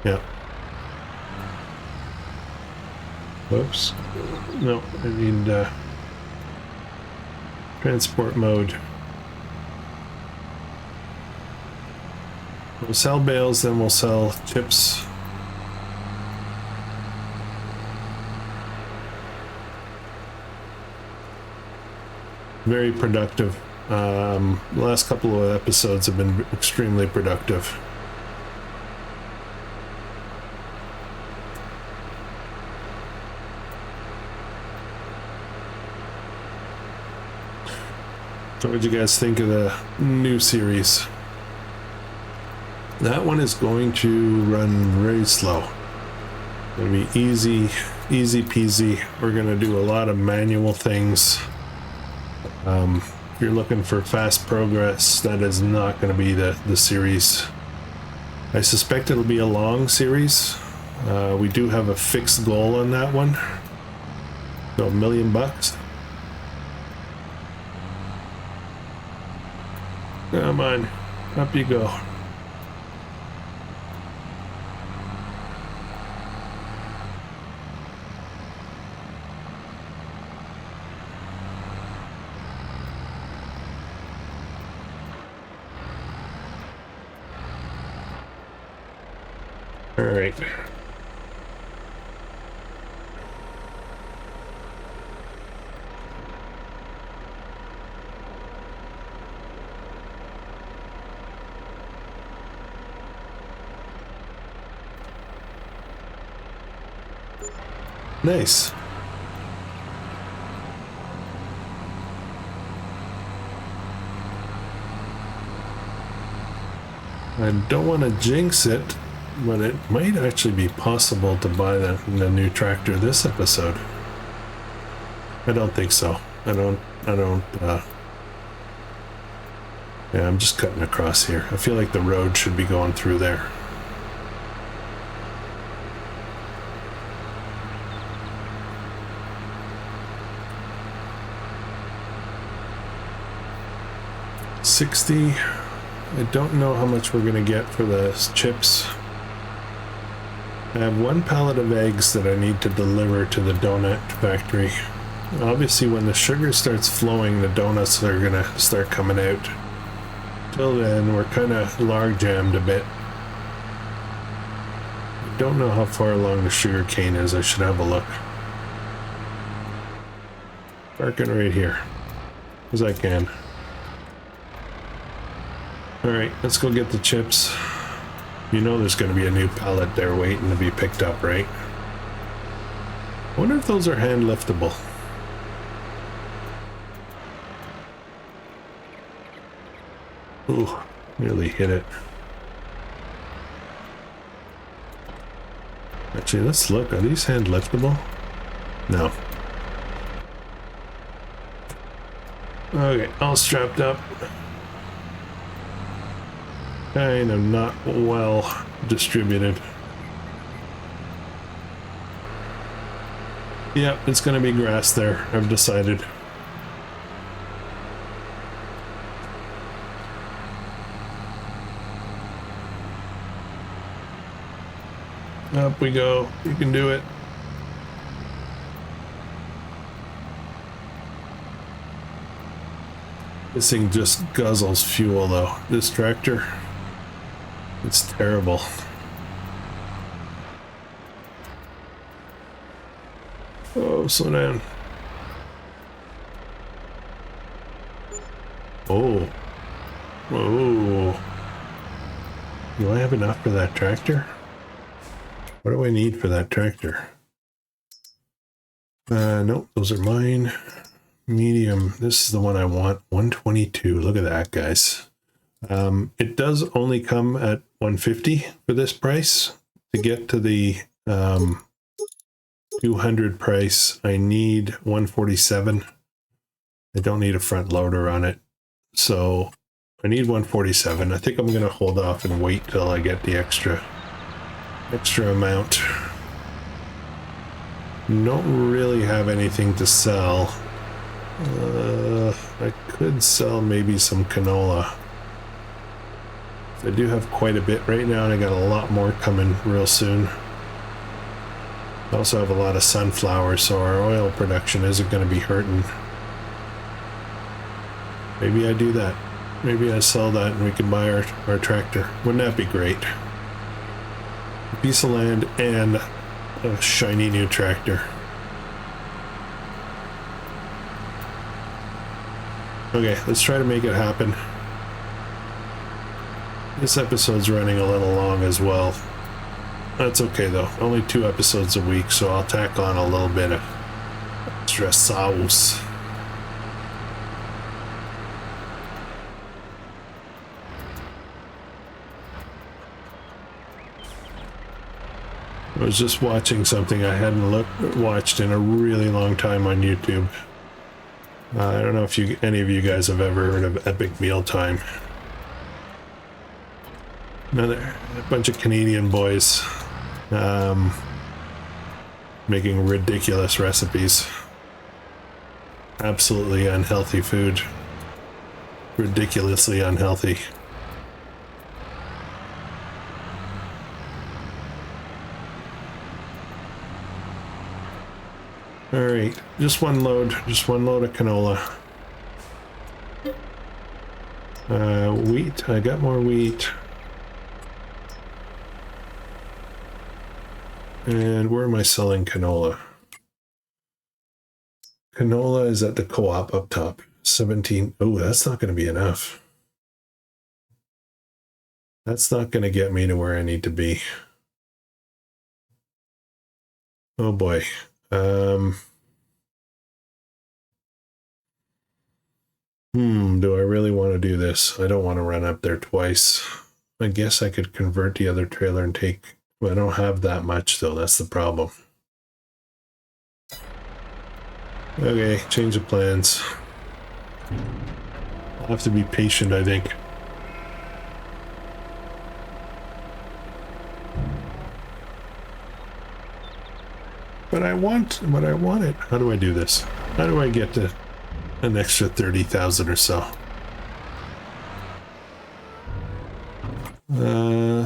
A: Yeah. Whoops. No, I need transport mode. We'll sell bales, then we'll sell chips. Very productive. The last couple of episodes have been extremely productive. So what did you guys think of the new series? That one is going to run very slow. It'll be easy peasy. We're going to do a lot of manual things. If you're looking for fast progress, that is not going to be the series. I suspect it'll be a long series. We do have a fixed goal on that one. So $1 million. Come on, up you go. All right. Nice. I don't want to jinx it, but it might actually be possible to buy the new tractor this episode. I don't think so. Yeah, I'm just cutting across here. I feel like the road should be going through there. $60. I don't know how much we're gonna get for the chips. I have 1 pallet of eggs that I need to deliver to the donut factory. Obviously, when the sugar starts flowing, the donuts are gonna start coming out. Till then, we're kind of log jammed a bit. I don't know how far along the sugar cane is. I should have a look. Parking right here, as I can. Alright, let's go get the chips. You know there's going to be a new pallet there waiting to be picked up, right? I wonder if those are hand liftable. Ooh, nearly hit it. Actually, let's look. Are these hand liftable? No. Okay, all strapped up. Kind of not well distributed. Yep, it's gonna be grass there, I've decided. Up we go. You can do it. This thing just guzzles fuel though. This tractor, it's terrible. Oh, slow down. Oh. Whoa. Do I have enough for that tractor? What do I need for that tractor? Nope, those are mine. Medium, this is the one I want. 122. Look at that, guys. It does only come at 150 for this price. To get to the 200 price, I need 147. I don't need a front loader on it, so I need 147. I think I'm gonna hold off and wait till I get the extra amount. Don't really have anything to sell. I could sell maybe some canola. I do have quite a bit right now, and I got a lot more coming real soon. I also have a lot of sunflowers, so our oil production isn't going to be hurting. Maybe I do that. Maybe I sell that and we can buy our tractor. Wouldn't that be great? A piece of land and a shiny new tractor. Okay, let's try to make it happen. This episode's running a little long as well. That's okay though. Only 2 episodes a week, so I'll tack on a little bit of extra sauce. I was just watching something I hadn't watched in a really long time on YouTube. I don't know if any of you guys have ever heard of Epic Mealtime. A bunch of Canadian boys making ridiculous recipes. Absolutely unhealthy food. Ridiculously unhealthy. Alright, just one load of canola. Wheat, I got more wheat. And where am I selling canola? Canola is at the co-op up top. 17. Oh, that's not going to be enough. That's not going to get me to where I need to be. Oh boy. Do I really want to do this? I don't want to run up there twice. I guess I could convert the other trailer and take... Well, I don't have that much though, that's the problem. Okay, change of plans. I'll have to be patient, I think. But I want it. How do I do this? How do I get to an extra 30,000 or so?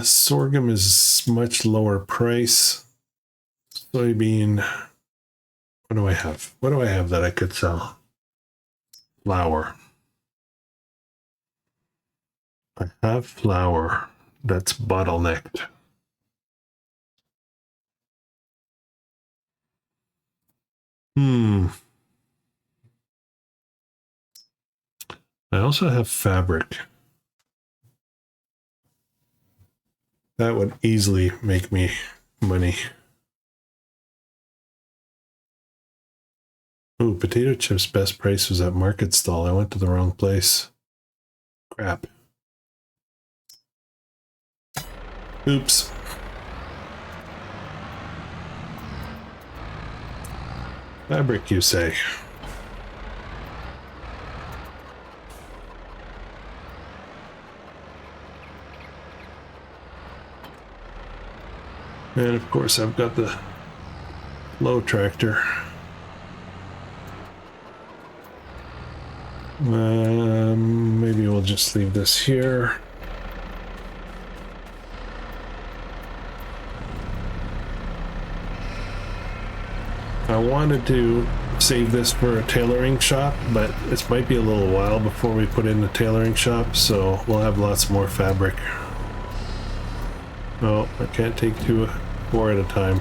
A: Sorghum is much lower price. Soybean. What do I have? What do I have that I could sell? Flour. I have flour. That's bottlenecked. I also have fabric. That would easily make me money. Ooh, potato chips best price was at Market Stall. I went to the wrong place. Crap. Oops. Fabric, you say? And of course I've got the low tractor. Maybe we'll just leave this here. I wanted to save this for a tailoring shop, but it might be a little while before we put in the tailoring shop, so we'll have lots more fabric. Oh, I can't take 4 at a time.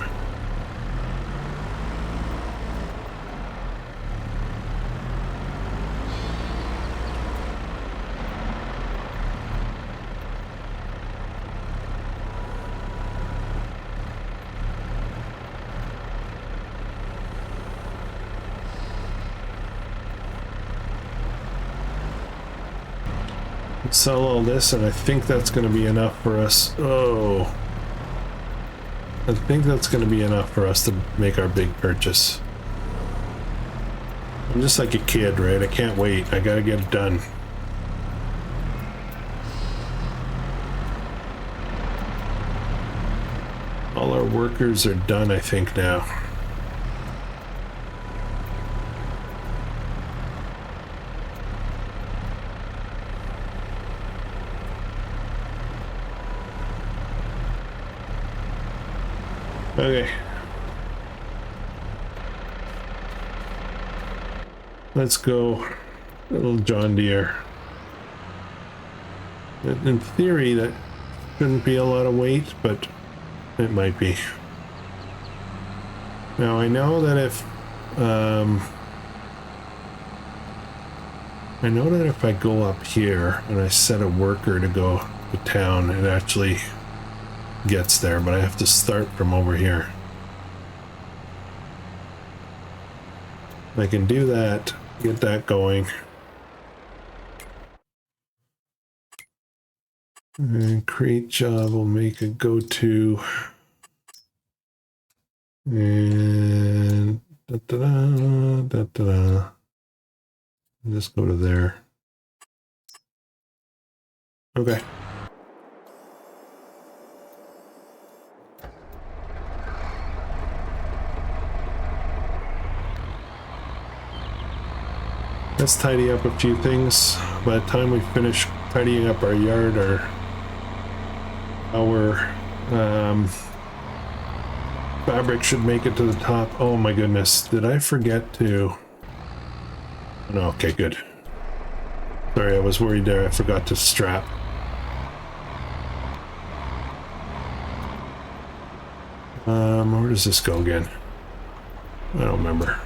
A: Sell all this, and I think that's going to be enough for us. Oh, I think that's going to be enough for us to make our big purchase. I'm just like a kid, right? I can't wait. I gotta get it done. All our workers are done, I think, now. Okay. Let's go, little John Deere. In theory, that shouldn't be a lot of weight, but it might be. Now, I know that if I go up here and I set a worker to go to town, it actually gets there, but I have to start from over here. I can do that, get that going. And create job will make a go-to. And just go to there. Okay. Let's tidy up a few things. By the time we finish tidying up our yard, our fabric should make it to the top. Oh my goodness, did I forget to... No, okay, good. Sorry, I was worried there. I forgot to strap. Where does this go again? I don't remember.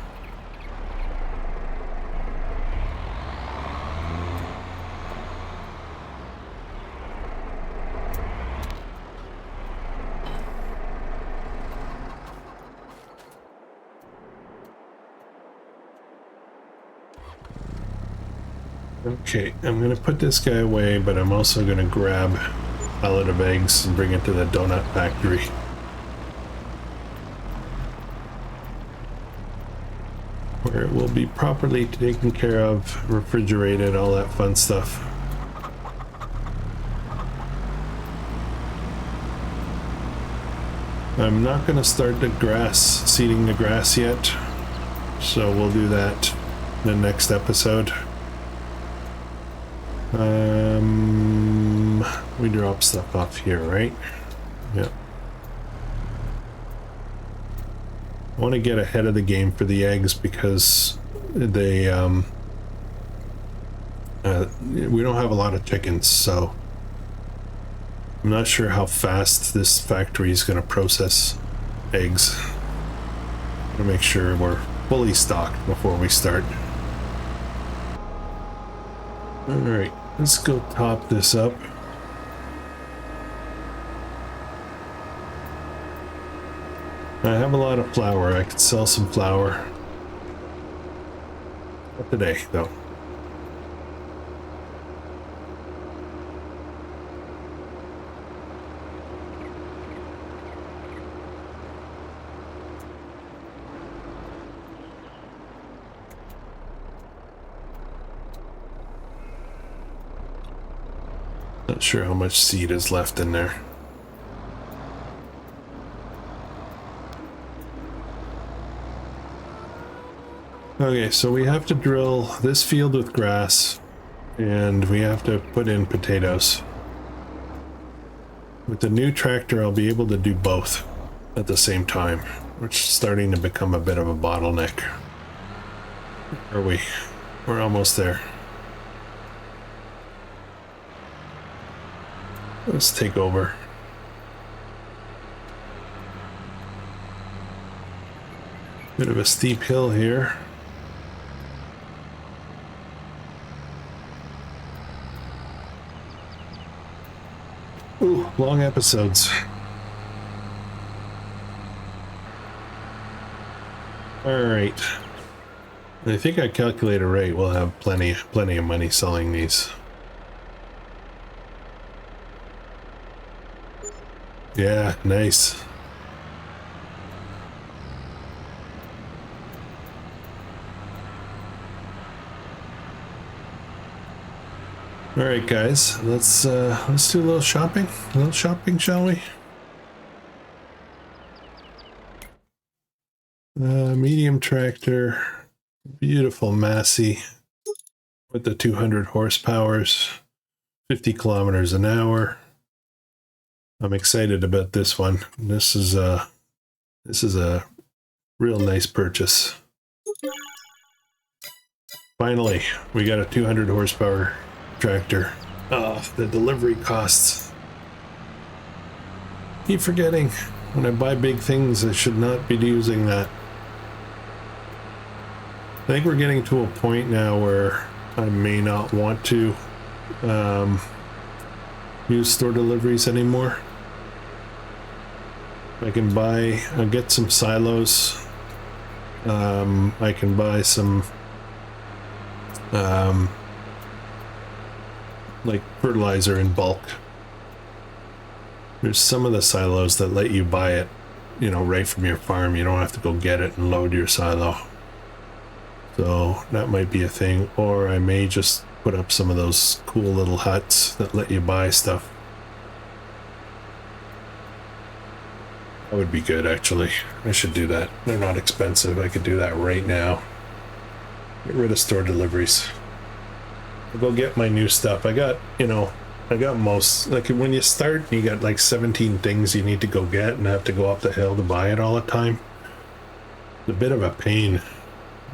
A: Okay, I'm gonna put this guy away, but I'm also gonna grab a pallet of eggs and bring it to the donut factory. Where it will be properly taken care of, refrigerated, all that fun stuff. I'm not gonna start seeding the grass yet, so we'll do that in the next episode. We drop stuff off here, right? Yeah. I want to get ahead of the game for the eggs because they, we don't have a lot of chickens, so I'm not sure how fast this factory is going to process eggs. I'm going to make sure we're fully stocked before we start. Alright, let's go top this up. I have a lot of flour. I could sell some flour. Not today, though. Not sure how much seed is left in there. Okay, so we have to drill this field with grass, and we have to put in potatoes. With the new tractor, I'll be able to do both at the same time, which is starting to become a bit of a bottleneck. We're almost there. Let's take over. Bit of a steep hill here. Ooh, long episodes. Alright. I think I calculated right. We'll have plenty of money selling these. Yeah, nice. All right, guys, let's do a little shopping. A little shopping, shall we? Medium tractor, beautiful Massey with the 200 horsepowers, 50 kilometers an hour. I'm excited about this one. This is a real nice purchase. Finally, we got a 200 horsepower tractor. The delivery costs. Keep forgetting, when I buy big things, I should not be using that. I think we're getting to a point now where I may not want to use store deliveries anymore. I can I'll get some silos. I can buy some like fertilizer in bulk. There's some of the silos that let you buy it, you know, right from your farm. You don't have to go get it and load your silo. So that might be a thing. Or I may just put up some of those cool little huts that let you buy stuff. That would be good, actually. I should do that. They're not expensive. I could do that right now. Get rid of store deliveries. I'll go get my new stuff. I got most, like when you start, you got like 17 things you need to go get and have to go up the hill to buy it all the time. It's a bit of a pain,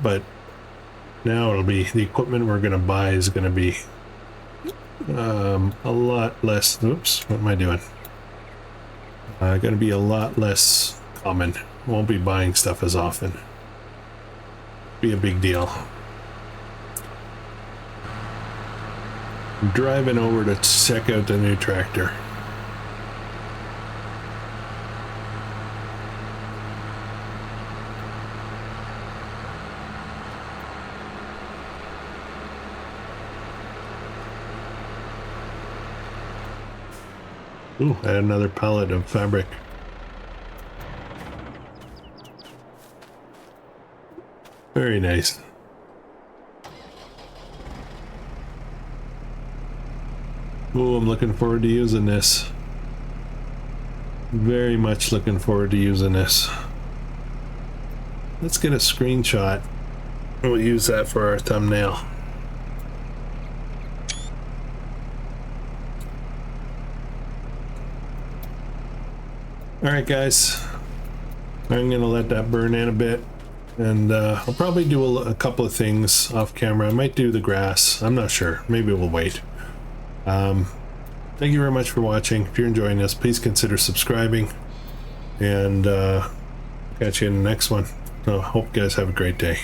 A: but now it'll be, the equipment we're going to buy is going to be a lot less, oops, what am I doing? Going to be a lot less common. Won't be buying stuff as often. Be a big deal. I'm driving over to check out the new tractor. Ooh, add another pallet of fabric. Very nice. Ooh, I'm looking forward to using this. Very much looking forward to using this. Let's get a screenshot. We'll use that for our thumbnail. Alright guys, I'm gonna let that burn in a bit, and I'll probably do a couple of things off camera. I might do the grass, I'm not sure, maybe we'll wait. Thank you very much for watching. If you're enjoying this, please consider subscribing, and catch you in the next one. So, hope you guys have a great day.